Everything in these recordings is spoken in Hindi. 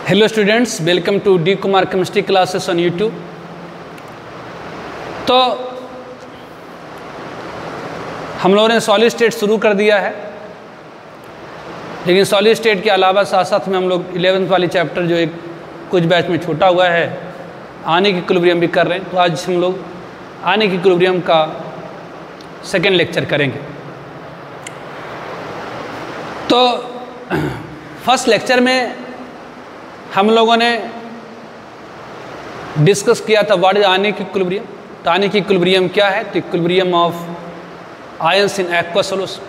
Hello students, welcome to D Kumar chemistry classes on YouTube. तो हम लोगों ने सॉलिड स्टेट शुरू कर दिया है, लेकिन सॉलिड स्टेट के अलावा साथ साथ में हम लोग 11th वाली चैप्टर जो एक कुछ बैच में छूटा हुआ है आयनिक इक्विलिब्रियम भी कर रहे हैं। तो आज हम लोग आयनिक इक्विलिब्रियम का सेकेंड लेक्चर करेंगे। तो फर्स्ट लेक्चर में हम लोगों ने डिस्कस किया था व्हाट इज आयनिक इक्विलिब्रियम। तो आयनिक इक्विलिब्रियम क्या है? तो equilibrium of ions in aqueous solution.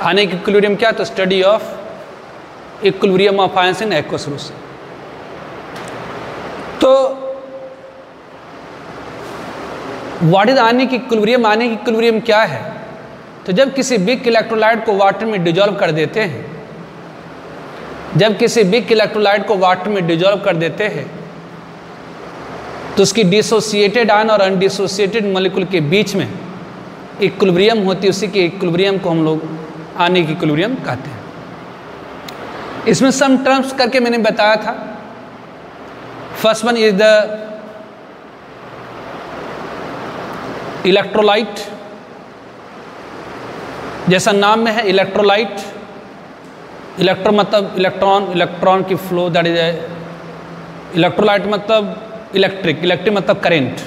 Ionic equilibrium क्या है? तो study of equilibrium of ions in aqueous solution. तो what is ionic equilibrium? Ionic equilibrium क्या है? तो जब किसी बिग इलेक्ट्रोलाइट को वाटर में डिजोल्व कर देते हैं, जब किसी बिग इलेक्ट्रोलाइट को वाटर में डिजोल्व कर देते हैं तो उसकी डिसोसिएटेड आयन और अनडिसोसिएटेड मॉलिक्यूल के बीच में इक्विलिब्रियम होती है। उसी के इक्विलिब्रियम को हम लोग आयनिक इक्विलिब्रियम कहते हैं। इसमें सम टर्म्स करके मैंने बताया था। First one is the electrolyte. जैसा नाम में है इलेक्ट्रोलाइट, इलेक्ट्रो मतलब इलेक्ट्रॉन, इलेक्ट्रॉन की फ्लो, दैट इज इलेक्ट्रोलाइट मतलब इलेक्ट्रिक, इलेक्ट्रिक मतलब करेंट।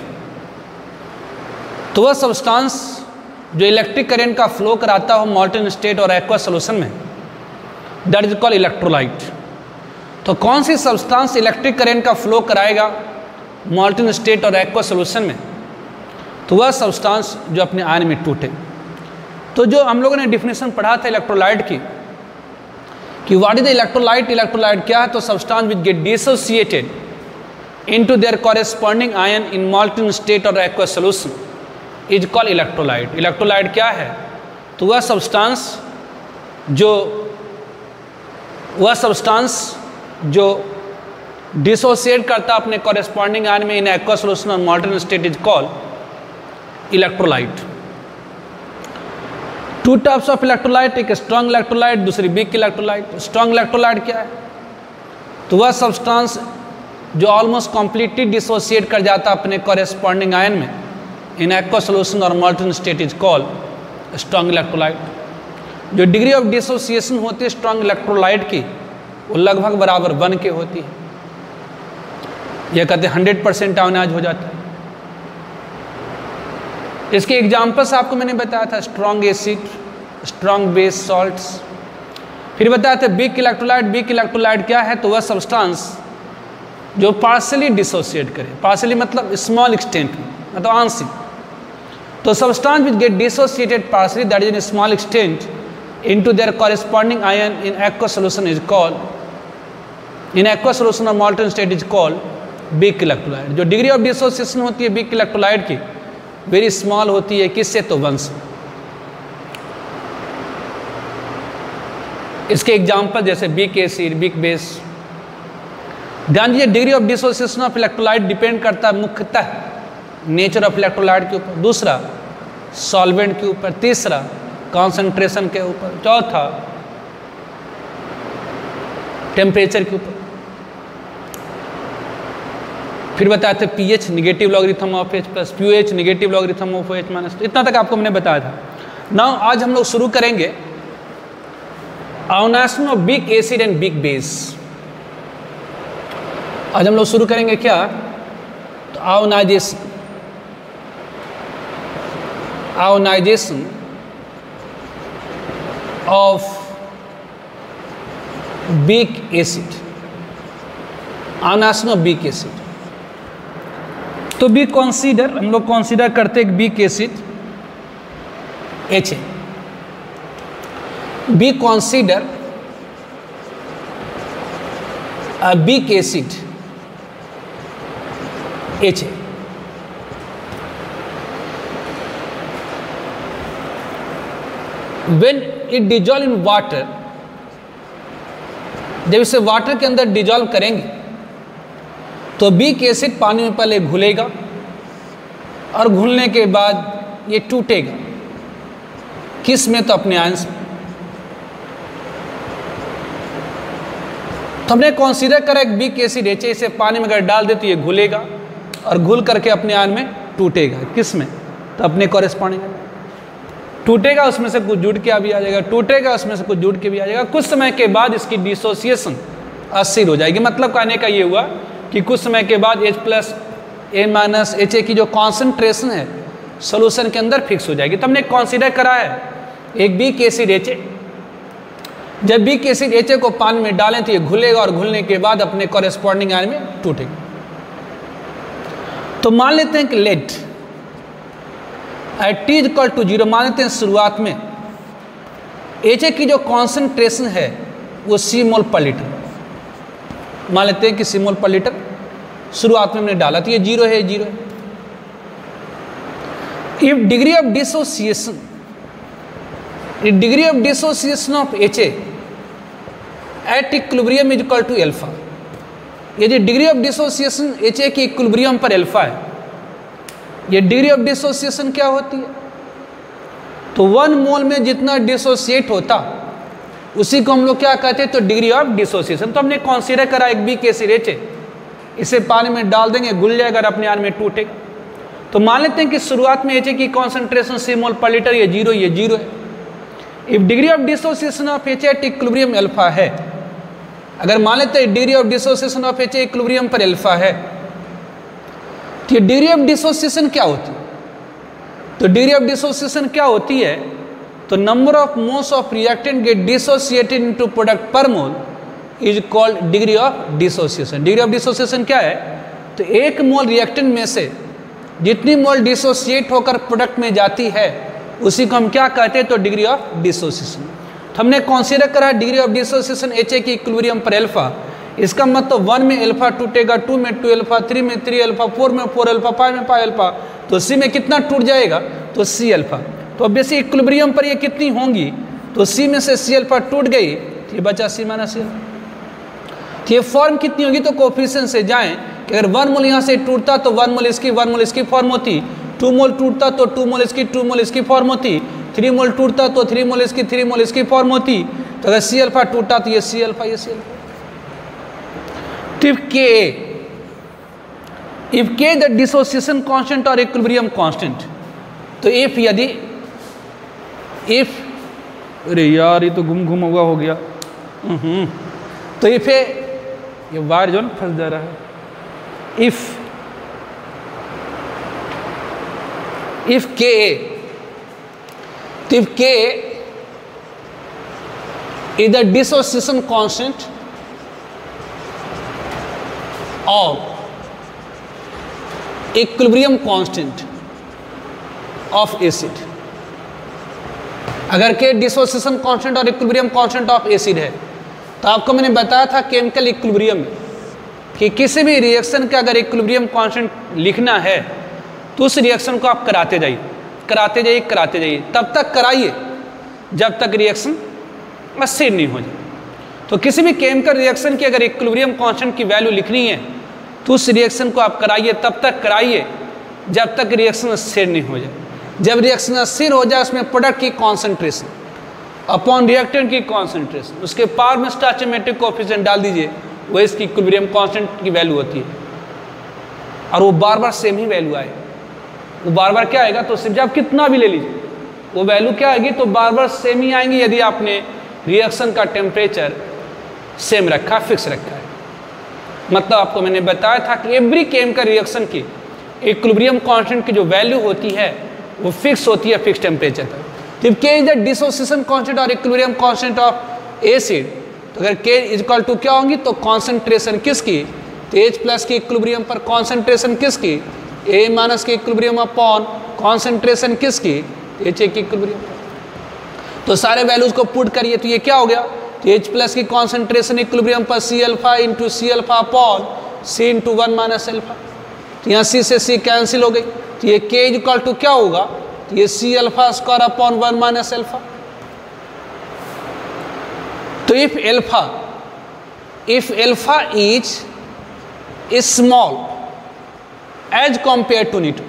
तो वह सब्सटेंस जो इलेक्ट्रिक करेंट का फ्लो कराता हो मॉल्टन स्टेट और एक्वस सॉल्यूशन में, दैट इज कॉल्ड इलेक्ट्रोलाइट। तो कौन सी सब्सटेंस इलेक्ट्रिक करेंट का फ्लो कराएगा मॉल्टन स्टेट और एक्वस सॉल्यूशन में? तो वह सब्सटेंस जो अपने आयन में टूटे। तो जो हम लोगों ने डिफिनेशन पढ़ा था इलेक्ट्रोलाइट की कि what is the electrolyte. Electrolyte क्या है? तो substance which get dissociated into their corresponding ion in molten state और aqueous solution is called electrolyte. Electrolyte क्या है? तो वह सब्सटेंस जो डिसोसिएट करता अपने कॉरेस्पॉन्डिंग आयन में इन एक्वस सॉल्यूशन और molten state is called electrolyte. Two types of electrolyte, एक स्ट्रॉन्ग इलेक्ट्रोलाइट, दूसरी वीक इलेक्ट्रोलाइट। स्ट्रॉन्ग इलेक्ट्रोलाइट क्या है? तो वह सब्सटेंस जो ऑलमोस्ट कंप्लीटली डिसोसिएट कर जाता अपने कॉरेस्पॉन्डिंग आयन में इन एक्वस सॉल्यूशन और molten state is called strong electrolyte. जो डिग्री ऑफ डिसोसिएशन होती है स्ट्रॉन्ग इलेक्ट्रोलाइट की, वो लगभग बराबर 1 के होती है। यह कहते हैं 100% आयनाइज हो जाता है। इसके एग्जाम्पल्स आपको मैंने बताया था, strong acid, strong base salts. फिर बताया था वीक इलेक्ट्रोलाइट। वीक इलेक्ट्रोलाइट क्या है? तो वह सब्सटेंस जो पार्शियली डिसोसिएट करे, पार्शियली मतलब स्मॉल एक्सटेंट में, मतलब आंशिक। तो substance which get dissociated partially that is in small extent into their corresponding ion in aqueous solution is called, in aqueous solution और molten state is called weak electrolyte. जो डिग्री ऑफ डिसोसिएशन होती है वीक इलेक्ट्रोलाइट की वेरी स्मॉल होती है। किससे? तो 1 से। इसके एग्जाम्पल जैसे वीक एसिड, वीक बेस। ध्यान दीजिए degree of dissociation of electrolyte depend करता है मुख्यतः नेचर ऑफ इलेक्ट्रोलाइट के ऊपर, दूसरा सॉल्वेंट के ऊपर, तीसरा कॉन्सेंट्रेशन के ऊपर, चौथा टेम्परेचर के ऊपर। फिर बताते pH negative logarithm of H plus, pOH negative logarithm of H minus. इतना तक आपको मैंने बताया था। नाउ आज हम लोग शुरू करेंगे ionization of weak acid and weak base. आज हम लोग शुरू करेंगे क्या? तो ionization of weak acid, ionization of weak acid. तो बी कंसीडर, हम लोग कंसीडर करते हैं weak acid H। We consider a weak acid H। When it dissolve in water, जब इसे वाटर के अंदर डिजॉल्व करेंगे तो वीक एसिड पानी में पहले घुलेगा और घुलने के बाद ये टूटेगा। किस में? तो अपने आयंस में। तो हमने कंसीडर करा एक वीक एसिड HA, इसे पानी में अगर डाल दे तो ये घुलेगा और घुल करके अपने आप में टूटेगा। किस में? तो अपने कॉरेस्पॉन्डिंग में टूटेगा, उसमें से कुछ जुड़ के भी आ जाएगा, टूटेगा उसमें से कुछ जुड़ के भी आ जाएगा। कुछ समय के बाद इसकी डिसोसिएशन अस्थिर हो जाएगी। मतलब कहने का ये हुआ कि कुछ समय के बाद H+A- की जो कॉन्सेंट्रेशन है सोल्यूशन के अंदर फिक्स हो जाएगी। तो हमने कंसीडर करा है एक वीक एसिड HA, जब वीक एसिड HA को पानी में डालें तो ये घुलेगा और घुलने के बाद अपने कॉरेस्पॉन्डिंग आयन में टूटेगा। तो मान लेते हैं कि लेट T = 0, मान लेते हैं शुरुआत में HA की जो कॉन्सेंट्रेशन है वो C मोल पर लीटर, मान लेते हैं कि C मोल पर लीटर शुरुआत में हमने डाला तो ये 0 है, 0 है। If degree of dissociation of HA at equilibrium is equal to alpha. ये जो डिग्री ऑफ डिसोसिएशन HA की इक्विलिब्रियम पर अल्फा है, ये डिग्री ऑफ डिसोसिएशन क्या होती है? तो 1 मोल में जितना डिसोसिएट होता उसी को हम लोग क्या कहते हैं? तो डिग्री ऑफ डिसोसिएशन। तो हमने कंसीडर करा एक वीक एसिड HA, इसे पानी में डाल देंगे, घुल जाएगा और अपने आप में टूटेगा। तो मान लेते हैं कि शुरुआत में HA की कॉन्सेंट्रेशन C मोल पर लीटर ये 0 है। If degree of dissociation of HA at equilibrium alpha है, अगर मान लेते हैं degree of dissociation of HA equilibrium पर अल्फा है, तो ये डिग्री ऑफ डिसोसिएशन क्या होती है? तो डिग्री ऑफ डिसोसिएशन क्या होती है? तो number of moles of reactant get dissociated into product per mole is called degree of dissociation. Degree of dissociation क्या है? तो 1 मोल रिएक्टेंट में से जितनी मोल डिसोसिएट होकर प्रोडक्ट में जाती है उसी को हम क्या कहते हैं? तो डिग्री ऑफ डिसोसिएशन। तो हमने कंसीडर करा डिग्री ऑफ डिसोसिएशन HA की इक्विलिब्रियम पर अल्फा, इसका मतलब 1 में अल्फा टूटेगा, 2 में 2 अल्फा, 3 में 3 अल्फा, 4 में 4 अल्फा, 5 में 5 अल्फा, तो C में कितना टूट जाएगा? तो C अल्फा। तो अब बेसिक इक्विलिब्रियम पर ये कितनी होंगी? तो C में से C अल्फा टूट गई, तो ये बचा C माइनस C। तो ये फॉर्म कितनी होगी? तो कोफिशिएंट से जाएं कि अगर 1 मोल यहाँ से टूटता तो 1 मोल इसकी फॉर्म होती, 2 मोल टूटता तो 2 मोल इसकी फॉर्म होती, 3 मोल टूटता तो 3 मोल इसकी फॉर्म होती। तो अगर C अल्फा टूटा तो ये C अल्फा, ये C alpha. If K the dissociation constant or equilibrium constant, तो अरे यार ये तो गुम हुआ हो गया। तो इफ ये वायर जो फंस जा रहा है, if K is the dissociation constant or equilibrium constant of acid, अगर K डिसोसिएशन कांस्टेंट और इक्विलिब्रियम कांस्टेंट ऑफ एसिड है, तो आपको मैंने बताया था केमिकल इक्विलिब्रियम में कि किसी भी रिएक्शन का अगर इक्विलिब्रियम कांस्टेंट लिखना है तो उस रिएक्शन को आप कराते जाइए, तब तक कराइए जब तक रिएक्शन अस्थिर नहीं हो जाए। तो किसी भी केमिकल रिएक्शन की अगर इक्विलिब्रियम कांस्टेंट की वैल्यू लिखनी है तो उस रिएक्शन को आप कराइए, तब तक कराइए जब तक रिएक्शन अस्थिर नहीं हो जाए। जब रिएक्शन अस्थिर हो जाए उसमें प्रोडक्ट की कॉन्सेंट्रेशन अपॉन रिएक्टेंट की कॉन्सेंट्रेशन, उसके पार में स्टोइचोमेट्रिक कोएफिशिएंट डाल दीजिए, वो इसकी इक्विलिब्रियम कांस्टेंट की वैल्यू होती है। और वो बार बार सेम ही वैल्यू आए, वो बार बार क्या आएगा? तो सिर्फ आप कितना भी ले लीजिए वो वैल्यू क्या आएगी? तो बार बार सेम ही आएंगी यदि आपने रिएक्शन का टेम्परेचर सेम रखा, फिक्स रखा है। मतलब आपको मैंने बताया था कि एवरी केमिकल रिएक्शन की इक्विलिब्रियम कांस्टेंट की जो वैल्यू होती है वो फिक्स होती है, फिक्स टेम्परेचर पर। तो K is the dissociation constant और इक्विलिब्रियम कांस्टेंट ऑफ एसिड, तो अगर K इज इक्वल टू क्या होंगी? तो कॉन्सेंट्रेशन किसकी? तो H+ की इक्विलिब्रियम पर कॉन्सेंट्रेशन किसकी? A- की इक्विलिब्रियम अपॉन कॉन्सेंट्रेशन किसकी? HA की इक्विलिब्रियम। तो सारे वैल्यूज को पुट करिए तो ये क्या हो गया? तो H+ की कॉन्सेंट्रेशन इक्विलिब्रियम पर C alpha into C alpha upon C into 1 minus alpha. तो यहाँ C से C कैंसिल हो गई, तो ये K इज इक्वल टू क्या होगा? तो ये C alpha square upon 1 minus alpha. तो if alpha is small as compare to नीटू,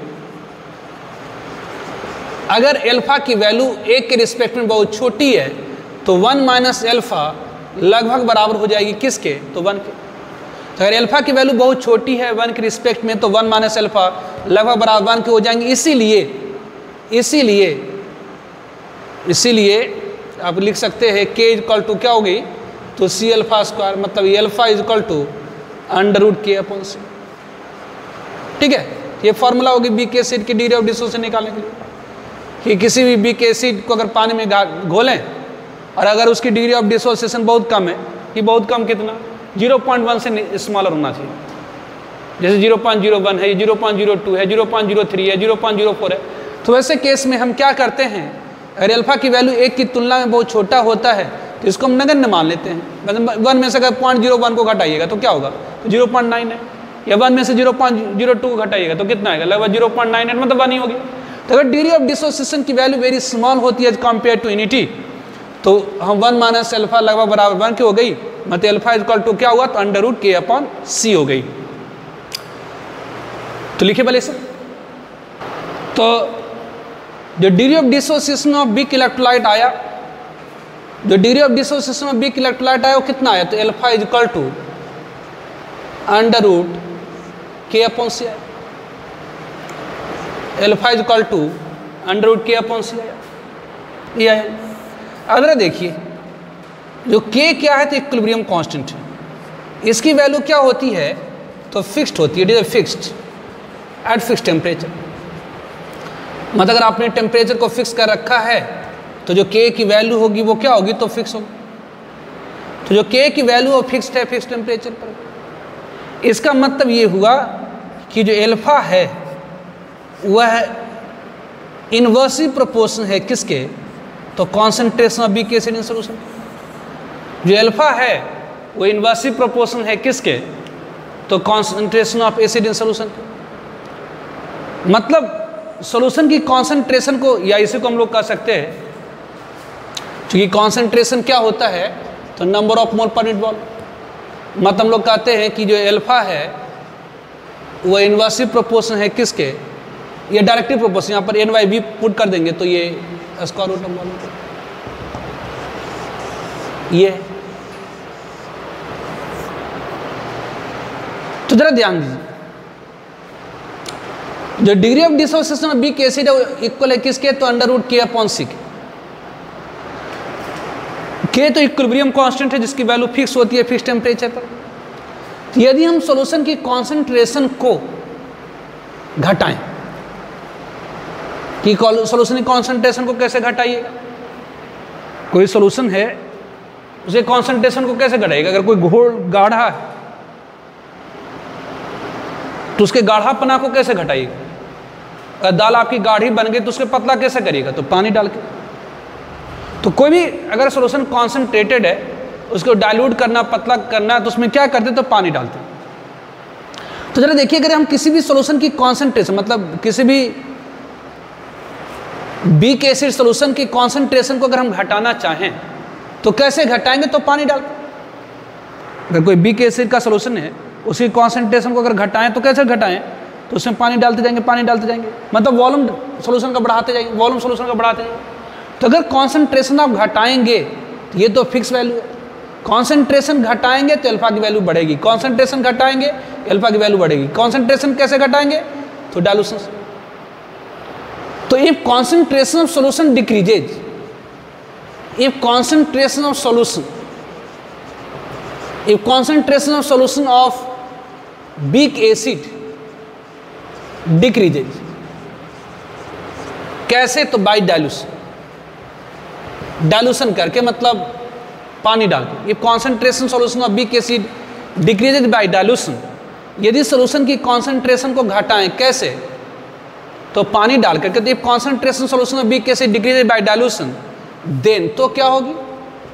अगर अल्फा की वैल्यू 1 के रिस्पेक्ट में बहुत छोटी है तो 1 माइनस अल्फा लगभग बराबर हो जाएगी किसके, तो 1 के। तो अगर अल्फा की वैल्यू बहुत छोटी है 1 के रिस्पेक्ट में तो 1 माइनस अल्फा लगभग बराबर 1 के हो जाएंगे। इसीलिए आप लिख सकते हैं k इक्वल टू क्या हो गई, तो c अल्फा स्क्वायर, मतलब ये alpha is equal to √k/c। ठीक है, ये फॉर्मूला होगी बीक एसिड की डिग्री ऑफ डिसोसिएशन निकालने के लिए, कि किसी भी बीक एसिड को अगर पानी में घोलें और अगर उसकी डिग्री ऑफ डिसोसिएशन बहुत कम है, कि बहुत कम कितना, 0.1 से स्मॉलर होना चाहिए, जैसे 0.01 है, 0.02 है, 0.03 है, 0.04 है, तो वैसे केस में हम क्या करते हैं, अगर अल्फा की वैल्यू 1 की तुलना में बहुत छोटा होता है तो इसको हम नगण्य मान लेते हैं। मतलब 1 में से अगर 0.01 को घटाइएगा तो क्या होगा, तो 0.9 है, या 1 में से 0.02 को घटाइएगा तो कितना आएगा, लगभग 0.98, मतलब 1 ही होगी। तो अगर डिग्री ऑफ डिसोसिएशन की वैल्यू वेरी स्मॉल होती है कंपेयर टू यूनिटी, तो हम 1 माइनस अल्फा लगभग बराबर 1 की हो गई, मतलब अल्फा इक्वल टू क्या हुआ, तो √k/c हो गई। तो लिखिए भले सर, तो जो degree of dissociation of weak electrolyte आया, जो degree of dissociation of weak electrolyte आया वो कितना आया, तो alpha is equal to √k/c आया, alpha is equal to √k/c आया, ये आया। अगर देखिए जो k क्या है, तो इक्विलिब्रियम कांस्टेंट है, इसकी वैल्यू क्या होती है, तो फिक्स्ड होती है, it is fixed at fixed temperature. मतलब अगर आपने टेम्परेचर को फिक्स कर रखा है तो जो k की वैल्यू होगी वो क्या होगी, तो फिक्स होगी। तो जो k की वैल्यू वो फिक्स्ड है फिक्स टेम्परेचर पर। इसका मतलब ये हुआ कि जो अल्फा है वह इनवर्सली प्रोपोर्शन है किसके, तो concentration of weak acid in solution. जो अल्फा है वो इनवर्सली प्रोपोर्शन है किसके, तो concentration of acid in solution. मतलब सॉल्यूशन की कॉन्सेंट्रेशन को, या इसे को हम लोग कह सकते हैं, क्योंकि कॉन्सेंट्रेशन क्या होता है, तो number of mole per unit volume. मतलब हम लोग कहते हैं कि जो अल्फा है वो इनवर्सली प्रोपोर्शन है किसके, ये डायरेक्टली प्रोपोर्शन, यहाँ पर n/v पुट कर देंगे तो ये स्क्वायर रूट ऑफ वॉल्यूम, ये। तो जरा ध्यान दीजिए, जो degree of dissociation of weak acid है इक्वल है किसके, तो √k/c के। k तो इक्विलिब्रियम कांस्टेंट है जिसकी वैल्यू फिक्स होती है फिक्स टेम्परेचर पर। तो यदि हम सॉल्यूशन की कॉन्सेंट्रेशन को घटाएं, कि सॉल्यूशन की कॉन्सेंट्रेशन को कैसे घटाइएगा, कोई सॉल्यूशन है उसे कॉन्सेंट्रेशन को कैसे घटाइएगा, अगर कोई घोल गाढ़ा है तो उसके गाढ़ापना को कैसे घटाइएगा, अगर दाल आपकी गाढ़ी बन गई तो उसके पतला कैसे करिएगा, तो पानी डाल के। तो कोई भी अगर सॉल्यूशन कॉन्सेंट्रेटेड है उसको डाइल्यूट करना, पतला करना है, तो उसमें क्या करते, तो पानी डालते। तो जरा देखिए, अगर हम किसी भी सॉल्यूशन की कॉन्सेंट्रेशन, मतलब किसी भी वीक एसिड सॉल्यूशन की कॉन्सेंट्रेशन को अगर हम घटाना चाहें तो कैसे घटाएंगे, तो पानी डाल के। अगर कोई वीक एसिड का सॉल्यूशन है उसकी कॉन्सेंट्रेशन को अगर घटाएं तो कैसे घटाएं, तो उसमें पानी डालते जाएंगे, पानी डालते जाएंगे, मतलब वॉल्यूम सॉल्यूशन का बढ़ाते जाएंगे, वॉल्यूम सॉल्यूशन का बढ़ाते जाएंगे। तो अगर कॉन्सेंट्रेशन आप घटाएंगे तो ये तो फिक्स वैल्यू है, कॉन्सेंट्रेशन घटाएंगे तो अल्फा की वैल्यू बढ़ेगी, कॉन्सेंट्रेशन घटाएंगे अल्फा की वैल्यू बढ़ेगी। कॉन्सेंट्रेशन कैसे घटाएंगे, तो डाइल्यूशन से। तो if concentration of solution decreases, if concentration of solution, if concentration of solution of weak acid decreases, कैसे, तो बाई डाइल्यूशन, डाइल्यूशन करके, मतलब पानी डाल के। if concentration solution of weak acid decreases by dilution, यदि सॉल्यूशन की कॉन्सेंट्रेशन को घटाएं कैसे, तो पानी डाल करके। तो if concentration solution of weak acid decreases by dilution, then तो क्या होगी,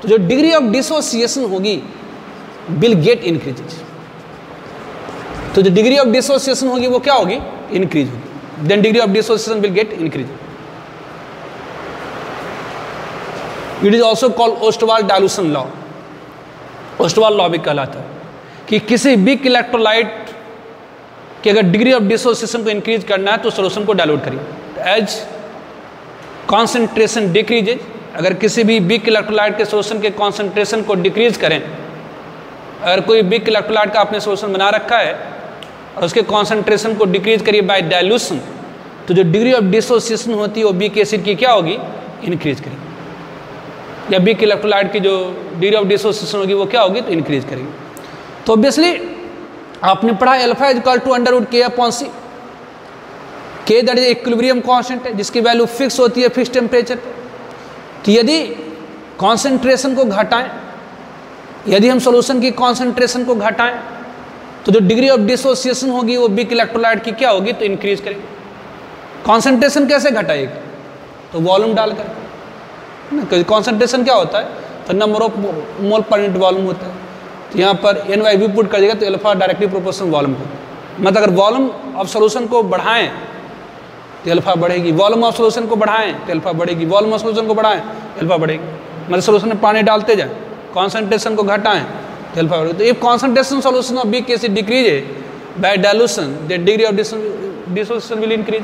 तो जो डिग्री ऑफ डिसोसिएशन होगी विल गेट इंक्रीजेज। तो जो डिग्री ऑफ डिसोसिएशन होगी वो क्या होगी, इंक्रीज होगी, then degree of dissociation will get increase. It is also called Ostwald dilution law. Ostwald law भी कहलाता है कि किसी वीक इलेक्ट्रोलाइट की अगर डिग्री ऑफ डिसोसिएशन को इंक्रीज करना है तो सॉल्यूशन को डाइल्यूट करिए। एज कॉन्सेंट्रेशन डिक्रीजेज अगर किसी भी वीक इलेक्ट्रोलाइट के सोल्यूशन के कॉन्सेंट्रेशन को डिक्रीज करें, अगर कोई वीक इलेक्ट्रोलाइट का आपने सोल्यूशन बना रखा है और उसके कॉन्सेंट्रेशन को डिक्रीज करिए बाय डाइल्यूशन, तो जो डिग्री ऑफ डिसोसिएशन होती है वो वीक एसिड की क्या होगी, इंक्रीज करेगी। या वीक इलेक्ट्रोलाइट की जो डिग्री ऑफ डिसोसिएशन होगी वो क्या होगी, तो इंक्रीज करेगी। तो ऑब्वियसली आपने पढ़ा alpha is equal to under root K upon C, K that is equilibrium constant है जिसकी वैल्यू फिक्स होती है फिक्स टेम्परेचर पे। तो यदि कॉन्सेंट्रेशन को घटाएं, यदि हम सॉल्यूशन की कॉन्सेंट्रेशन को घटाएं तो जो डिग्री ऑफ डिसोसिएशन होगी वो वीक इलेक्ट्रोलाइट की क्या होगी, तो इंक्रीज करेगी। कॉन्सेंट्रेशन कैसे घटाएगी, तो वॉल्यूम डालकर। कॉन्सेंट्रेशन क्या होता है, तो number of mole per unit volume होता है। तो यहाँ पर एन वाई वी पुट कर देगा तो अल्फा डायरेक्टली प्रोपोर्शनल वॉल्यूम को, मतलब अगर वॉल्यूम ऑफ सॉल्यूशन को बढ़ाएं तो अल्फा बढ़ेगी, वॉल्यूम ऑफ सॉल्यूशन को बढ़ाएं तो अल्फा बढ़ेगी, वॉल्यूम ऑफ सॉल्यूशन को बढ़ाएं अल्फा बढ़ेगी। मतलब सॉल्यूशन में पानी डालते जाएं, कॉन्सेंट्रेशन को घटाएं तो अल्फा बढ़ेगी। तो if concentration solution of weak acid decrease by dilution the degree of dissociation will increase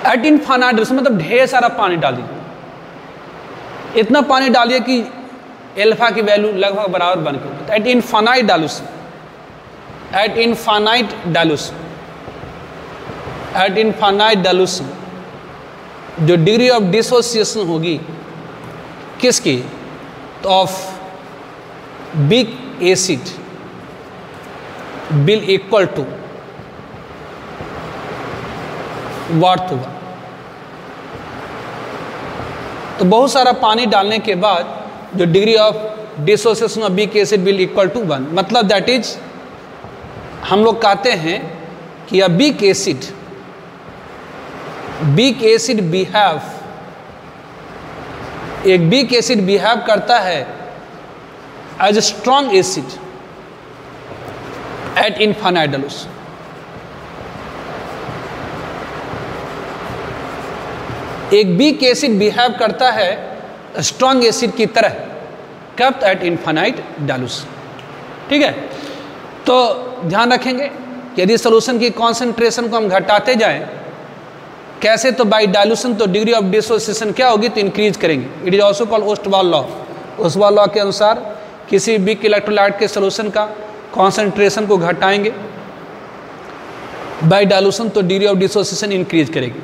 at infinite dilution, मतलब ढेर सारा पानी डाल दीजिए, इतना पानी डालिए कि अल्फा की वैल्यू लगभग बराबर बन के at infinite dilution, at infinite dilution, at infinite dilution जो डिग्री ऑफ डिसोसिएशन होगी किसकी, तो of weak acid will equal to what होगा। तो बहुत सारा पानी डालने के बाद जो degree of dissociation of weak acid will equal to 1, मतलब दैट इज हम लोग कहते हैं कि अ वीक एसिड बिहेव, एक वीक एसिड बिहेव करता है as a strong acid at infinite dilution. एक वीक एसिड बिहेव करता है स्ट्रॉन्ग एसिड की तरह, कब, एट इनफाइनाइट डाइल्यूशन। ठीक है, तो ध्यान रखेंगे यदि सॉल्यूशन की कॉन्सेंट्रेशन को हम घटाते जाएं, कैसे, तो बाय डाइल्यूशन, तो डिग्री ऑफ डिसोसिएशन क्या होगी, तो इंक्रीज करेंगे। It is also called Ostwald law. Ostwald law के अनुसार किसी वीक इलेक्ट्रोलाइट के सॉल्यूशन का कॉन्सेंट्रेशन को घटाएंगे बाय डाइल्यूशन तो डिग्री ऑफ डिसोसिएशन इंक्रीज करेगी।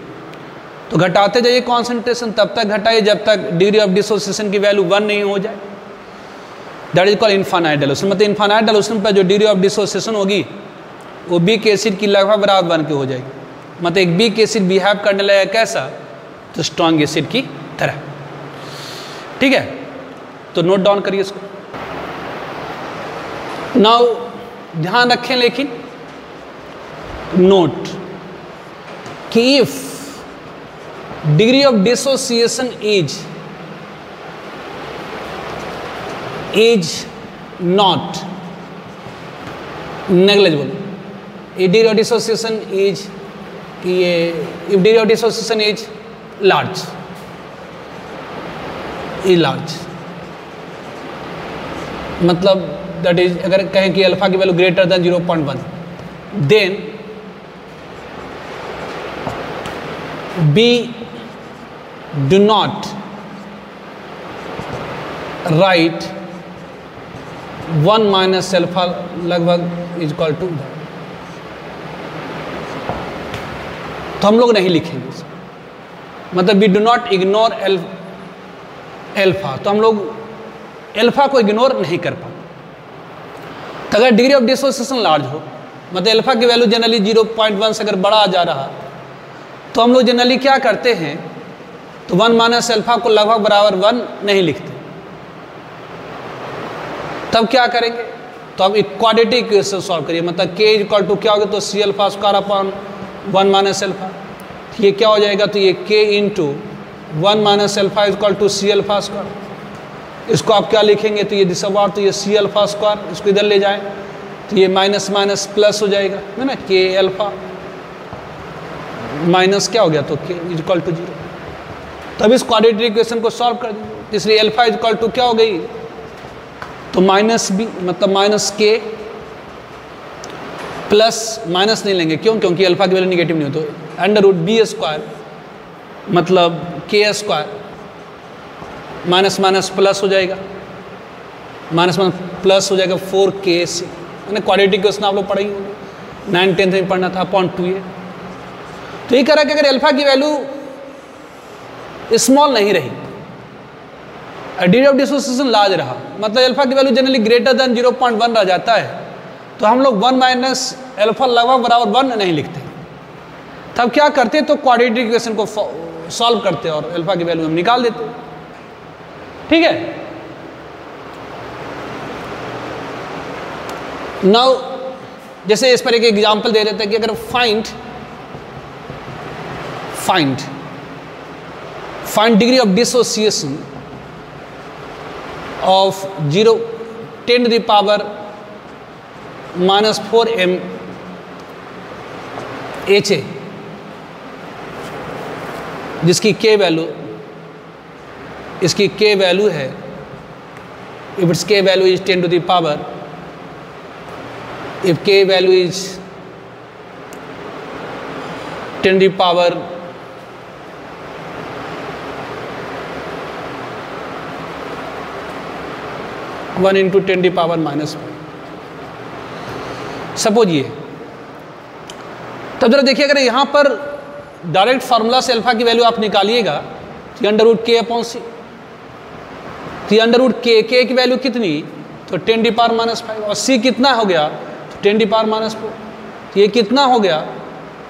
तो घटाते जाइए कॉन्सेंट्रेशन, तब तक घटाइए जब तक डिग्री ऑफ डिसोसिएशन की वैल्यू 1 नहीं हो जाए, that is called infinite dilution. मतलब इनफाइनाइट डाइल्यूशन पर जो डिग्री ऑफ डिसोसिएशन होगी वो वीक एसिड की लगभग बराबर बन के हो जाएगी। मतलब एक वीक एसिड बिहेव करने लगेगा कैसा, तो स्ट्रॉन्ग एसिड की तरह। ठीक है, तो नोट डाउन करिए इसको। नाउ ध्यान रखें, लेकिन नोट कि if degree of dissociation is not negligible, degree of dissociation is if degree of dissociation is large, मतलब दैट इज अगर कहें कि अल्फा की value greater than 0.1, then we do not write 1 minus alpha लगभग इज इक्वल टू, तो हम लोग नहीं लिखेंगे, मतलब we do not ignore alpha, तो हम लोग एल्फा को इग्नोर नहीं कर पाते। तो अगर डिग्री ऑफ डिसोसिएशन लार्ज हो, मतलब एल्फा की वैल्यू जनरली 0.1 से अगर बड़ा जा रहा, तो हम लोग जनरली क्या करते हैं, तो 1 माइनस एल्फा को लगभग बराबर 1 नहीं लिखते। तब क्या करेंगे, तो अब क्वाड्रेटिक इक्वेशन सॉल्व करिए, मतलब के इज इक्वल टू क्या होगा, तो C alpha square upon 1 minus alpha, ये क्या हो जाएगा, तो ये K into 1 minus alpha is equal to C alpha square. इसको आप क्या लिखेंगे, तो ये दिसवार, तो ये सी अल्फा स्क्वायर, इसको इधर ले जाएं तो ये माइनस माइनस प्लस हो जाएगा, है ना, के अल्फा माइनस क्या हो गया, तो के इज इक्वल टू 0। तब इस क्वाड्रेटिक इक्वेशन को सॉल्व कर दीजिए, इसलिए अल्फा इज इक्वल टू क्या हो गई, तो माइनस बी, मतलब माइनस के प्लस माइनस नहीं लेंगे, क्यों, क्योंकि अल्फा की वैल्यू निगेटिव नहीं हो, तो अंडर रूट बी स्क्वायर मतलब के स्क्वायर, माइनस माइनस प्लस हो जाएगा, माइनस माइनस प्लस हो जाएगा 4kc, मैंने क्वाड्रेटिक क्वेश्चन आप लोग पढ़ेंगे, 9 10th में पढ़ना था, अपॉन 2a। तो ये कह रहा है कि अगर अल्फा की वैल्यू स्मॉल नहीं रही, डिग्री ऑफ डिसोसिएशन लार्ज रहा, मतलब अल्फा की वैल्यू जनरली ग्रेटर देन 0.1 रह जाता है, तो हम लोग 1 माइनस अल्फा लगभग बराबर 1 नहीं लिखते, तब क्या करते तो क्वाड्रेटिक इक्वेशन को सॉल्व करते और अल्फा की वैल्यू हम निकाल देते। ठीक है, नाउ जैसे इस पर एक एग्जांपल दे देते हैं कि अगर find degree of dissociation of 10 to the power -4m HA, जिसकी k वैल्यू, इसकी k वैल्यू है, if it's k value is 10 to the power, if k value is 10 to the power (1 into 10 to the power -5), suppose ये, तब जरा देखिए अगर यहाँ पर डायरेक्ट फार्मूला से अल्फा की वैल्यू आप निकालिएगा तो √k/c, तो √k की वैल्यू कितनी, तो 10 to the power -5, और c कितना हो गया, तो 10 to the power -4, तो ये कितना हो गया,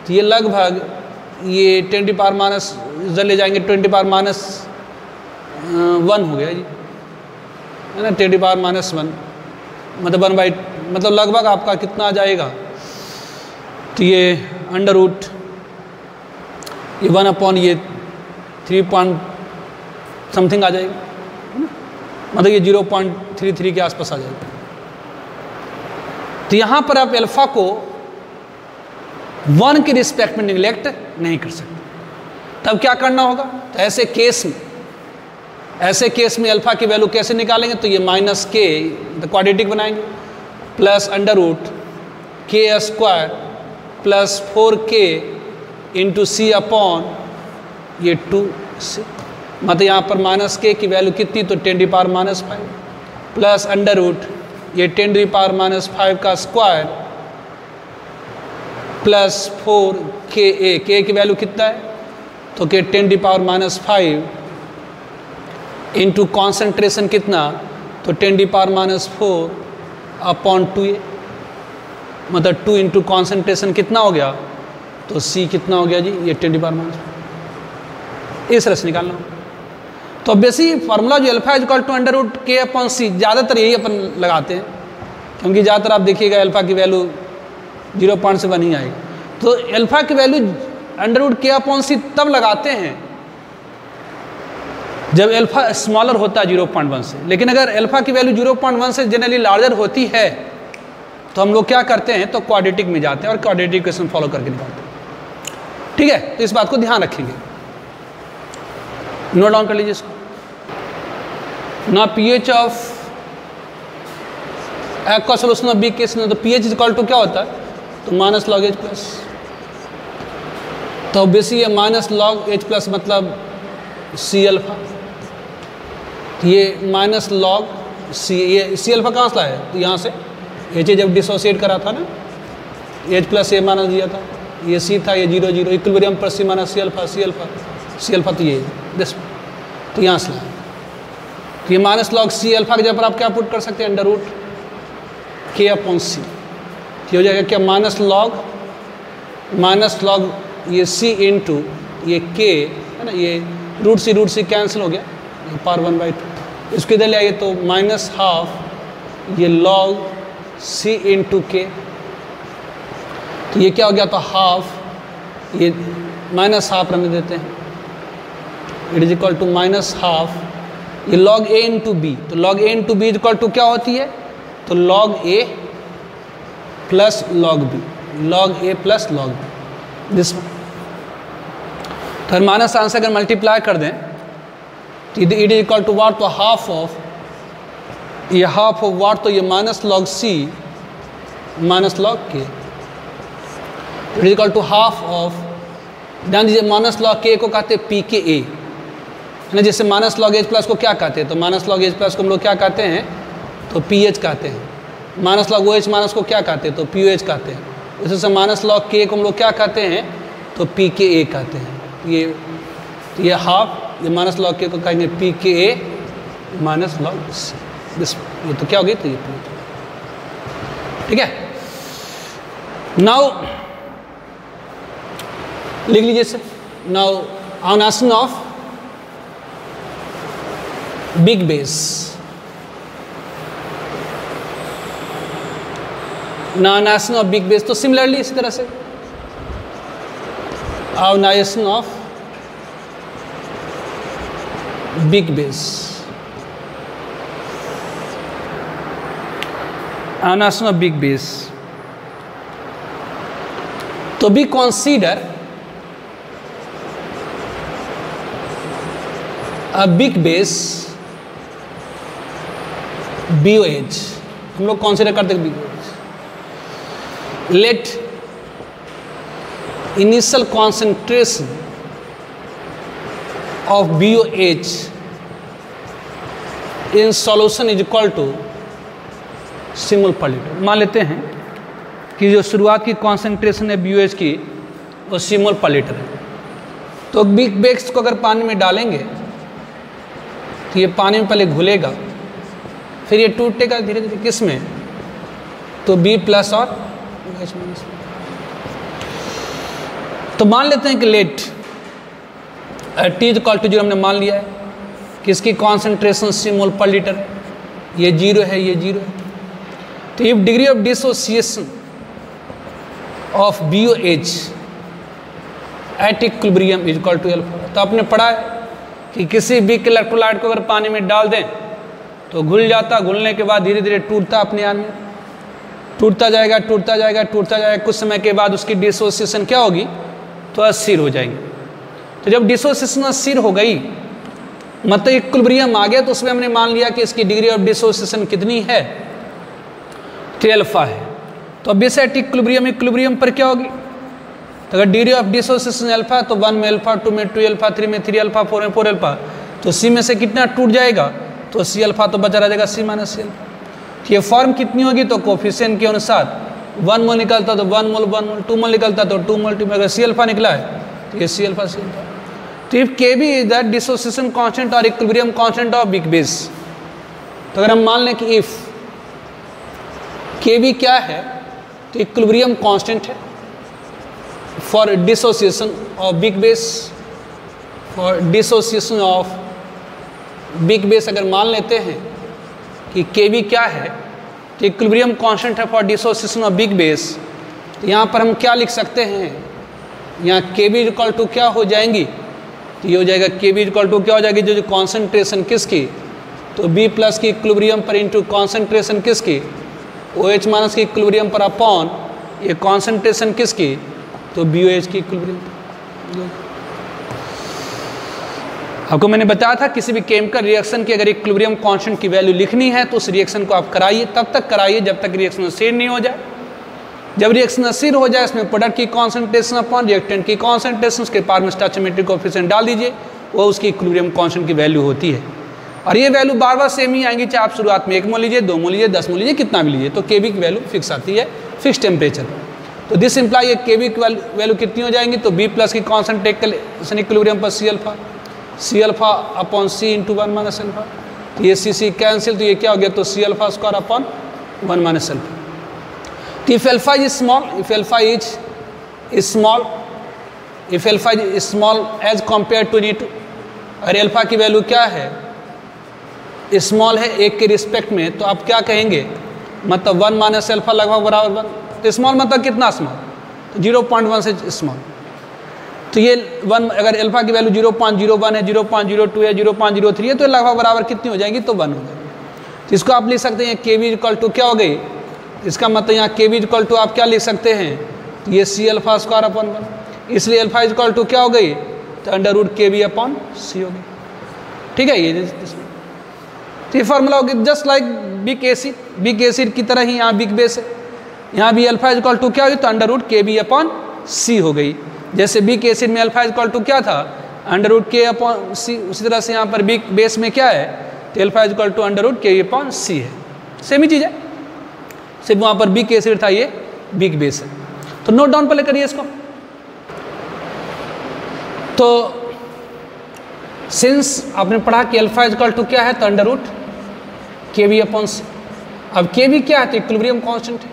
तो ये लगभग ये 10 to the power माइनस इधर ले जाएंगे 10 to the power -1 हो गया जी, है ना, 10 to the power -1 मतलब 1/, मतलब लगभग आपका कितना आ जाएगा, तो ये अंडर रूट ये 1 ये 3 समथिंग आ जाएगा, मतलब ये 0.33 के आसपास आ जाएगा। तो यहाँ पर आप अल्फा को 1 के रिस्पेक्ट में निगलेक्ट नहीं कर सकते, तब क्या करना होगा, तो ऐसे केस में अल्फा की वैल्यू कैसे निकालेंगे, तो ये -k तो क्वाड्रेटिक बनाएंगे, plus under root k² plus 4k into c upon ये 2c, मतलब यहाँ पर -k की वैल्यू कितनी, तो 10 to the power -5 plus under root ये 10 to the power -5 का स्क्वायर प्लस 4ka, k की वैल्यू कितना है, तो k 10 to the power -5 into concentration कितना, तो 10 to the power -4 upon 2a, मतलब 2 इंटू कॉन्सेंट्रेशन कितना हो गया, तो c कितना हो गया जी, ये 10 to the power -5, इस तरह से निकालना। तो बेसिक फार्मूला जो अल्फा इक्वल टू √k/c, ज़्यादातर यही अपन लगाते हैं, क्योंकि ज़्यादातर आप देखिएगा अल्फा की वैल्यू 0.1 ही आएगी, तो अल्फा की वैल्यू √k/c तब लगाते हैं जब अल्फा स्मॉलर होता है 0.1 से, लेकिन अगर अल्फा की वैल्यू 0.1 से जनरली लार्जर होती है तो हम लोग क्या करते हैं, तो क्वाड्रेटिक में जाते हैं और क्वाड्रेटिक इक्वेशन फॉलो करके निकालते हैं। ठीक है, तो इस बात को ध्यान रखेंगे, नोट डाउन कर लीजिए इसको। ना pH of aqua solution of B case, तो pH इक्वल टू क्या होता है, तो -log H+, तो बेसिक ये -log H+ मतलब C अल्फा, ये -log C, ये C अल्फा कहाँ से लाया है, तो यहाँ से H जब डिसोसिएट करा था ना, H+A माना दिया था, ये C था, ये 0 0 इक्विलिब्रियम पर C माना C अल्फा, तो ये दिस, तो यहाँ से लाया, तो ये -log C अल्फा की जगह पर आप क्या पुट कर सकते हैं, अंडर रूट k/c, ये हो जाएगा क्या, -log ये C इंटू ये k है ना, ये रूट सी कैंसिल हो गया, पावर 1/2, इसको इधर ले आइए तो -12 ये log C इंटू k, तो ये क्या हो गया, तो हाफ, ये -12 रहने देते हैं, इट इज इक्वल टू -12 ये log A इंटू बी, तो log A into B equal to क्या होती है, तो log A plus log B, log A plus log B, this, तो माइनस आंसर अगर मल्टीप्लाई कर दें तो it is equal to what, तो हाफ ऑफ वाट, तो ये -log C -log K, it is equal to half of, ध्यान दीजिए -log K को कहते हैं PKA, है ना। जैसे माइनस लॉग एच प्लस को क्या कहते हैं, तो माइनस लॉग एच प्लस को हम लोग क्या कहते हैं, तो पी एच कहते हैं। Minus log O H minus को क्या कहते हैं, तो पी ओ एच कहते हैं। उसी से माइनस लॉग के को हम लोग क्या कहते हैं, तो पी के ए कहते हैं। ये हाफ, ये माइनस लॉग के को कहेंगे पी के ए माइनस लॉग दिस, ये तो क्या हो गई, तो ये ठीक है। नाउ लिख लीजिए इसे। Now on asking of big base, on asking of big base, तो सिमिलरली इसी तरह से on asking of big base, on asking of big base, तो B consider a big base BOH, हम लोग कंसीडर करते हैं BOH, let initial concentration of BOH in solution is equal to सिमोल पर लीटर। मान लेते हैं कि जो शुरुआत की कॉन्सेंट्रेशन है BOH की वो सिमोल पर लीटर है। तो बिग बेस को अगर पानी में डालेंगे तो ये पानी में पहले घुलेगा, फिर ये टूटेगा धीरे धीरे किस में, तो B प्लस और OH माइनस। तो मान लेते हैं कि लेट T इक्वल टू 0 हमने मान लिया है कि इसकी कॉन्सेंट्रेशन सिमोल पर लीटर है, ये 0 है, ये 0 है। तो if degree of dissociation of BOH at equilibrium is equal to alpha. तो आपने पढ़ा है कि किसी भी इलेक्ट्रोलाइट को अगर पानी में डाल दें तो घुल जाता, घुलने के बाद धीरे धीरे टूटता, अपने आप में टूटता जाएगा, टूटता जाएगा, टूटता जाएगा। कुछ समय के बाद उसकी डिसोसिएशन क्या होगी, तो अस्थिर हो जाएंगे। तो जब डिसोसिएशन अस्थिर हो गई, मतलब इक्विलिब्रियम आ गया, तो उसमें हमने मान लिया कि इसकी डिग्री ऑफ डिसोसिएशन कितनी है, तो अल्फा है। तो अब इस इक्विलिब्रियम पर क्या होगी, तो अगर डिग्री ऑफ डिसोसिएशन अल्फा तो 1 में अल्फा, 2 में 2 अल्फा, 3 में 3 अल्फा, 4 में 4 अल्फा, तो सी में से कितना टूट जाएगा, तो सी अल्फा तो बचा रह जाएगा सी माइनस सी अल्फा। तो ये फॉर्म कितनी होगी, तो कोफिशिएंट के अनुसार 1 मोल निकलता तो 1 मोल 1 मोल, 2 मोल निकलता तो 2 मोल 2 मोल। अगर सी अल्फा निकला है तो ये सी अल्फा सी अल्फा। तो if K b is that dissociation constant और equilibrium constant of big base, तो अगर हम मान लें कि इफ के बी क्या है, तो इक्विलिब्रियम कांस्टेंट है for dissociation of big base, for dissociation of big base अगर मान लेते हैं कि के बी क्या है, तो इक्विलिब्रियम कांस्टेंट है for dissociation of big base. तो यहाँ पर हम क्या लिख सकते हैं, यहाँ के बी इक्वल टू क्या हो जाएंगी, तो ये हो जाएगा के बी इक्वल टू क्या हो जाएगी, जो कॉन्सेंट्रेशन किसकी, तो बी प्लस की इक्विलिब्रियम पर इंटू कॉन्सेंट्रेशन किसकी, ओ एच माइनस की इक्विलिब्रियम पर अपॉन ये कॉन्सेंट्रेशन किसकी, तो बी ओ एच की इक्विलिब्रियम। आपको मैंने बताया था किसी भी केमिकल रिएक्शन की अगर इक्विलिब्रियम कांस्टेंट की वैल्यू लिखनी है तो उस रिएक्शन को आप कराइए, तब तक कराइए जब तक रिएक्शन अस्थिर नहीं हो जाए। जब रिएक्शन अस्थिर हो जाए, इसमें प्रोडक्ट की कॉन्सेंट्रेशन अपॉन रिएक्टेंट की कॉन्सेंट्रेशन, उसके पार में स्टोइचोमेट्रिक कोएफिशिएंट डाल दीजिए, वो उसकी इक्विलिब्रियम कांस्टेंट की वैल्यू होती है। और ये वैल्यू बार बार सेम ही आएंगी, चाहे आप शुरुआत में 1 मोल लीजिए, 2 मोल लीजिए, 10 मोल लीजिए, कितना भी लीजिए, तो के बी की वैल्यू फिक्स आती है फिक्स टेम्परेचर। तो दिस इंप्लाई ये के बी की वैल्यू कितनी हो जाएंगी, तो बी प्लस की कॉन्सेंट्रेशन इक्विलिब्रियम पर सी अल्फा अपॉन सी इंटू 1 माइनस अल्फा। तो ये सी कैंसिल, तो ये क्या हो गया, तो C alpha square upon 1 minus alpha. तो if alpha is small, if alpha is small, if alpha is small as compare to नीटू, अरे अल्फा की वैल्यू क्या है, स्मॉल है 1 के रिस्पेक्ट में, तो आप क्या कहेंगे, मतलब 1 माइनस अल्फा लगभग बराबर 1। तो स्मॉल मतलब कितना स्मॉल, तो 0.1 से स्मॉल। तो ये 1 अगर अल्फा की वैल्यू 0.01 है, 0.02 है, 0.03 है, तो लगभग बराबर कितनी हो जाएगी, तो 1 हो जाएगी। तो इसको आप लिख सकते हैं के बी इक्वल टू क्या हो गई, इसका मतलब यहाँ के बी इक्वल टू आप क्या लिख सकते हैं, तो ये सी अल्फा स्क्वायर अपॉन 1, इसलिए अल्फा इक्वल टू क्या हो गई, तो अंडर रूट के बी अपॉन सी हो गई। ठीक है, ये तो ये फार्मूला हो गया जस्ट लाइक बिग एसिड की तरह ही यहाँ बिग बेस है, यहाँ भी अल्फा इक्वल टू क्या हुई, तो अंडर रूट के बी अपॉन सी हो गई। जैसे बिग एसिड में अल्फा इक्वल टू क्या था, अंडर रूट के अपॉन सी। उसी तरह से यहाँ पर बिग बेस में क्या है, तो alpha is equal to under root K upon C है। सेम ही चीज़ है, सिर्फ वहाँ पर बिग के सीट था, ये बिग बेस है। तो नोट डाउन पहले करिए इसको। तो सिंस आपने पढ़ा कि अल्फा इज इक्वल टू क्या है, तो अंडर रूट के वी अपॉन सी। अब के वी क्या है, तो इक्विलिब्रियम कांस्टेंट है,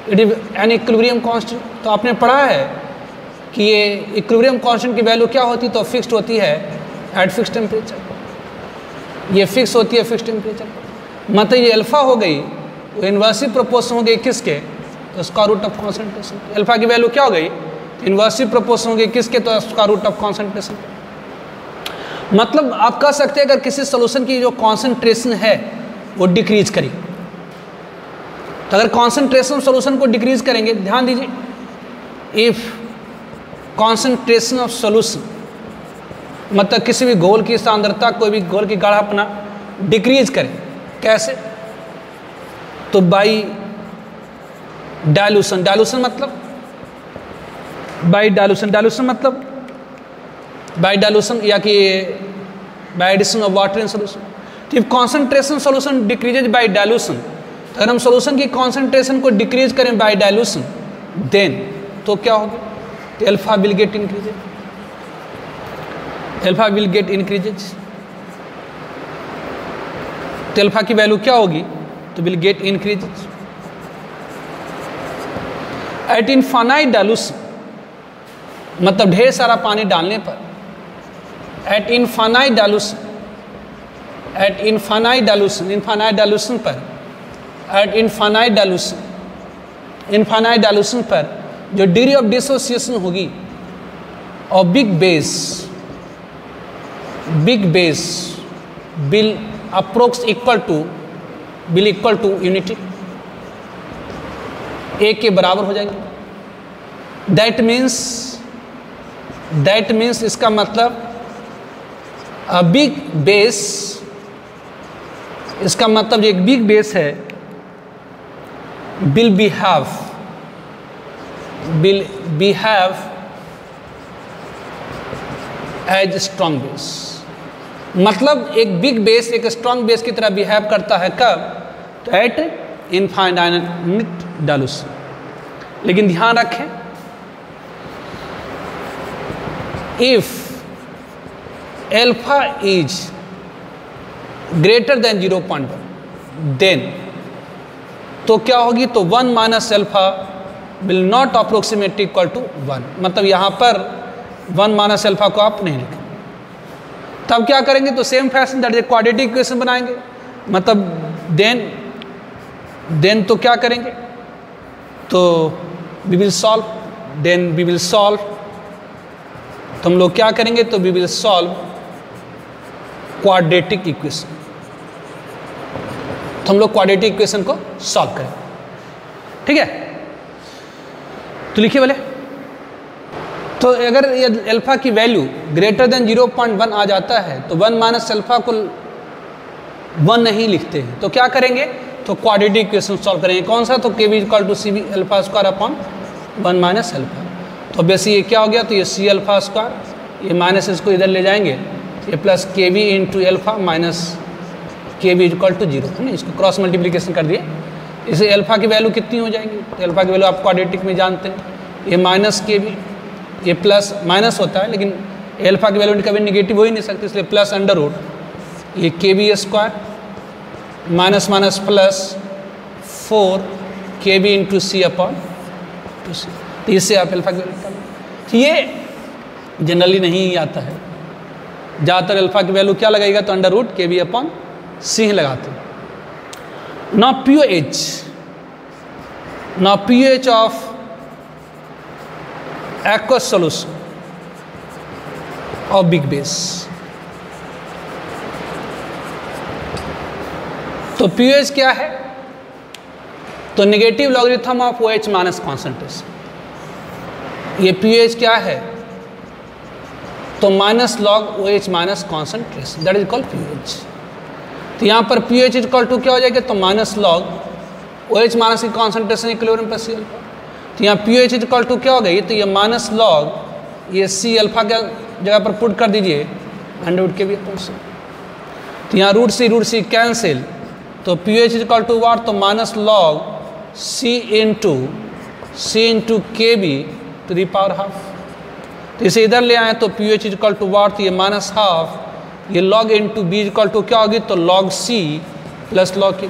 it is an equilibrium constant. तो आपने पढ़ा है कि ये इक्विलिब्रियम कांस्टेंट की वैल्यू क्या होती है, तो फिक्स्ड होती है एट फिक्स टेम्परेचर, ये फिक्स होती है फिक्स टेम्परेचर। मतलब ये अल्फा हो गई, वो इन्वर्सिव प्रोपोर्शन हो गई किसके, तो square root of concentration. Alpha की वैल्यू क्या हो गई, इन्वर्सिव प्रोपोर्शन हो गई किसके, तो स्क्वायर रूट ऑफ कॉन्सेंट्रेशन। मतलब आप कह सकते हैं अगर किसी सोल्यूशन की जो कॉन्सेंट्रेशन है वो डिक्रीज करी, तो अगर कॉन्सेंट्रेशन सोल्यूशन को डिक्रीज करेंगे, ध्यान दीजिए, इफ कॉन्सेंट्रेशन ऑफ सोल्यूशन मतलब किसी भी घोल की सांद्रता, कोई भी घोल की गाढ़ापना डिक्रीज करें, कैसे, तो बाई डाइल्यूशन। डाइल्यूशन मतलब बाई डाइल्यूशन, डाइल्यूशन मतलब बाई डाइल्यूशन या कि by addition of water in solution. तो if concentration solution decreases by dilution, तो अगर हम सोल्यूशन की कॉन्सेंट्रेशन को डिक्रीज करें बाई डाइल्यूशन, देन तो क्या होगा, तो alpha will get increases, alpha will get increases. तो अल्फा की वैल्यू क्या होगी, तो will get increases at infinite dilution, मतलब ढेर सारा पानी डालने पर, at infinite dilution, at infinite dilution, infinite dilution पर, at infinite dilution, infinite dilution पर जो डिग्री ऑफ डिसोसिएशन होगी और big base will approx equal to unity, एक के बराबर हो जाएंगे। दैट मीन्स इसका मतलब बिग बेस, इसका मतलब जो एक बिग बेस है will behave as strong base. मतलब एक बिग बेस एक स्ट्रॉन्ग बेस की तरह बिहेव करता है, कब, तो एट इनफाइनाइट डाइल्यूशन। लेकिन ध्यान रखें, if alpha is greater than 0.1, then तो क्या होगी, तो 1 minus alpha will not approximate equal to 1। मतलब यहाँ पर 1 माइनस एल्फा को आप नहीं लिखें। तब क्या करेंगे, तो same fashion that is quadratic equation बनाएंगे। मतलब देन तो क्या करेंगे, तो we will solve, then we will solve, तो हम लोग क्या करेंगे, तो we will solve quadratic equation. तो हम लोग क्वाड्रेटिक इक्वेशन को सॉल्व करें, ठीक है। तो लिखिए बोले, तो अगर ये अल्फा की वैल्यू ग्रेटर देन 0.1 आ जाता है, तो 1 माइनस अल्फा को 1 नहीं लिखते हैं, तो क्या करेंगे, तो क्वाड्रेटिक इक्वेशन सॉल्व करेंगे। कौन सा, तो K B equal to C B alpha square upon 1 minus alpha. तो वैसे ये क्या हो गया, तो ये सी अल्फा स्क्वायर, ये माइनस इसको इधर ले जाएंगे, ये plus K we into alpha minus K B equal to 0 है ना, इसको क्रॉस मल्टीप्लिकेशन कर दिए। इसे अल्फा की वैल्यू कितनी हो जाएगी, तो अल्फा की वैल्यू आप क्वाड्रेटिक में जानते हैं, ये माइनस के वी, ये प्लस माइनस होता है, लेकिन अल्फा की वैल्यू कभी निगेटिव हो ही नहीं सकती, इसलिए प्लस अंडर रूट ये K V square minus minus plus 4 K we into C upon two C. तो इससे आप अल्फा की वैल्यू निकालें। ये जनरली नहीं आता है, ज़्यादातर अल्फा की वैल्यू क्या लगाएगा, तो अंडर रूट के वी अपॉन सी ही लगाते हैं। Now pH of aqueous solution of big base। तो pH क्या है, तो negative logarithm of OH minus concentration. ये pH क्या है, तो minus log OH minus concentration, that is called pH। तो यहाँ पर pH इक्वल टू क्या हो जाएगा, तो माइनस लॉग OH माइनस की कॉन्सेंट्रेशन इक्विलिब्रियम पर सी अल्फा। तो यहाँ pH इक्वल टू क्या हो गई, तो ये माइनस लॉग ये सी अल्फा का जगह पर पुट कर दीजिए √KB/c। तो यहाँ √c कैंसिल, तो pH इक्वल टू वाट, तो minus log C into KB⁻²। तो इसे इधर ले आए तो pH इक्वल टू वाट, तो ये -½ ये log into B equal to क्या होगी, तो log C plus log KB।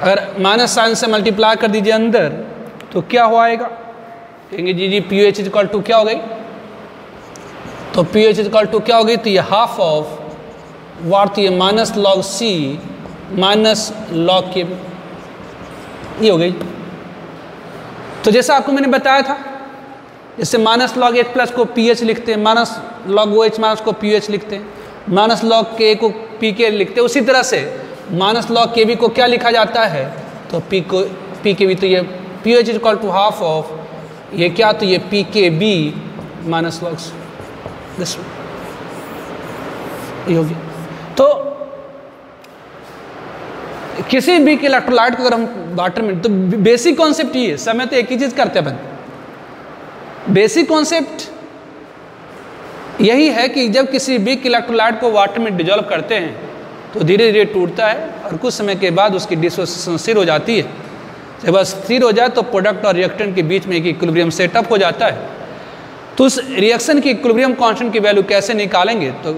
अगर माइनस साइन से मल्टीप्लाई कर दीजिए अंदर तो क्या हो आएगा, कहेंगे जी pH इक्वल टू क्या हो गई, तो pH इक्वल टू क्या हो गई, तो ये हाफ ऑफ वाट, तो ये minus log C minus log KB, ये हो गई। तो जैसा आपको मैंने बताया था, जैसे माइनस log H प्लस को pH लिखते हैं, माइनस log OH माइनस को pH लिखते हैं, माइनस log K को pK लिखते हैं, उसी तरह से माइनस log KB को क्या लिखा जाता है, तो pKb। तो ये pH equal to half of ये क्या, तो ये pKb माइनस log C, ये हो गया। तो किसी भी इलेक्ट्रोलाइट को अगर हम वाटर में, तो बेसिक कॉन्सेप्ट ये है, समय तो एक ही चीज़ करते हैं, बेसिक कॉन्सेप्ट यही है कि जब किसी भी इलेक्ट्रोलाइट को वाटर में डिजोल्व करते हैं तो धीरे धीरे टूटता है और कुछ समय के बाद उसकी डिसोसिएशन स्थिर हो जाती है। जब वह स्थिर हो जाए तो प्रोडक्ट और रिएक्टेंट के बीच में एक इक्विलिब्रियम सेटअप हो जाता है। तो उस रिएक्शन की इक्विलिब्रियम कांस्टेंट की वैल्यू कैसे निकालेंगे, तो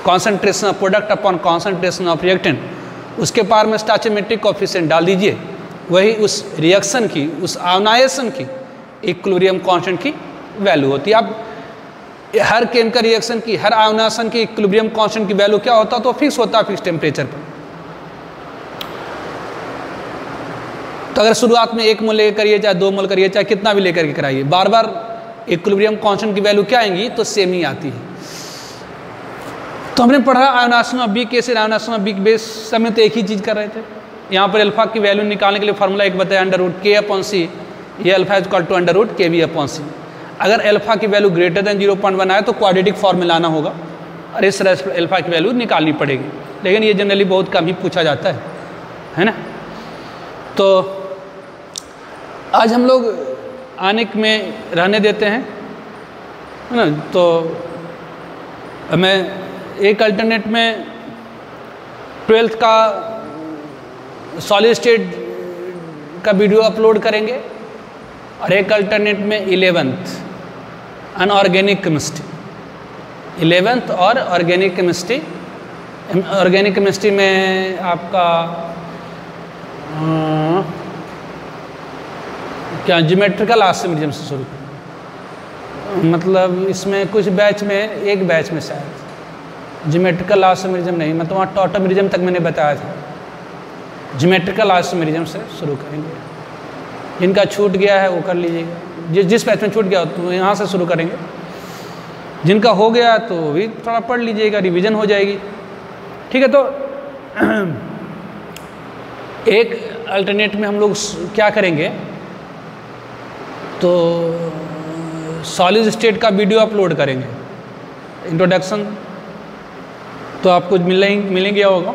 concentration of product upon concentration of reactant, उसके पार में स्टोइचोमेट्रिक कोएफिशिएंट डाल दीजिए, वही उस रिएक्शन की, उस आयोनाइजेशन की इक्विलिब्रियम कांस्टेंट की वैल्यू होती है। अब हर केमिकल रिएक्शन की, हर आयोनाइजेशन की इक्विलिब्रियम कांस्टेंट की वैल्यू क्या होता है, तो फिक्स होता है फिक्स टेम्परेचर पर। तो अगर शुरुआत में 1 मोल लेकर करिए, चाहे 2 मोल करिए, चाहे कितना भी लेकर के कराइए, बार बार इक्विलिब्रियम कांस्टेंट की वैल्यू क्या आएंगी, तो सेम ही आती है। तो हमने पढ़ा आयोनाइजेशन ऑफ बी के से आयोनाइजेशन ऑफ बी के बेस सब में तो एक ही चीज़ कर रहे थे। यहाँ पर अल्फा की वैल्यू निकालने के लिए फार्मूला एक बताया, √K/C, ये अल्फा इक्वल टू √KB/C। अगर अल्फा की वैल्यू ग्रेटर देन 0.1 आए तो क्वाड्रेटिक फॉर्म में लाना होगा और इस तरह से अल्फा की वैल्यू निकालनी पड़ेगी, लेकिन ये जनरली बहुत कम ही पूछा जाता है ना। तो आज हम लोग आनिक में रहने देते हैं, है ना। तो मैं एक अल्टरनेट में 12th का सॉलिड स्टेट का वीडियो अपलोड करेंगे और एक अल्टरनेट में 11th अनऑर्गेनिक केमिस्ट्री, 11th और ऑर्गेनिक केमिस्ट्री। ऑर्गेनिक केमिस्ट्री में आपका क्या ज्योमेट्रिकल आइसोमेरिज्म से शुरू, मतलब इसमें कुछ बैच में, एक बैच में शायद ज्योमेट्रिकल आइसोमेरिज्म नहीं, मतलब वहाँ टॉटोमेरिज्म तक मैंने बताया था। ज्योमेट्रिकल आइसोमेरिज्म से शुरू करेंगे, जिनका छूट गया है वो कर लीजिएगा, जिस बैच में छूट गया तो यहाँ से शुरू करेंगे, जिनका हो गया तो भी थोड़ा पढ़ लीजिएगा, रिवीजन हो जाएगी, ठीक है। तो एक अल्टरनेट में हम लोग क्या करेंगे, तो सॉलिड स्टेट का वीडियो अपलोड करेंगे, इंट्रोडक्शन तो आपको मिलेंगे होगा,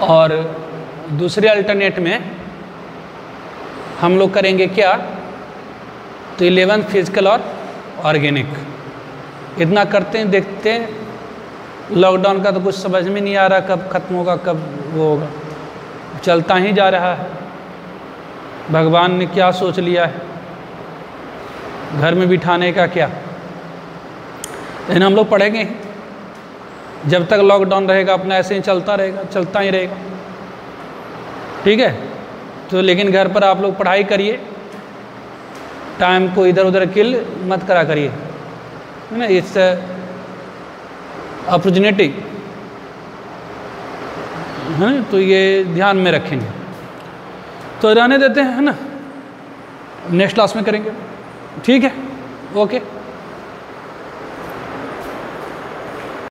और दूसरे अल्टरनेट में हम लोग करेंगे क्या, तो 11th फिजिकल और ऑर्गेनिक। इतना करते हैं, देखते हैं। लॉकडाउन का तो कुछ समझ में नहीं आ रहा, कब खत्म होगा, कब वो होगा, चलता ही जा रहा है। भगवान ने क्या सोच लिया है घर में बिठाने का क्या, लेकिन हम लोग पढ़ेंगे ही, जब तक लॉकडाउन रहेगा अपना ऐसे ही चलता रहेगा, चलता ही रहेगा, ठीक है। तो लेकिन घर पर आप लोग पढ़ाई करिए, टाइम को इधर उधर किल मत करा करिए, है ना। इट्स अपॉर्चुनिटी, है ना, तो ये ध्यान में रखेंगे। तो रहने देते हैं, है ना, नेक्स्ट क्लास में करेंगे, ठीक है, ओके।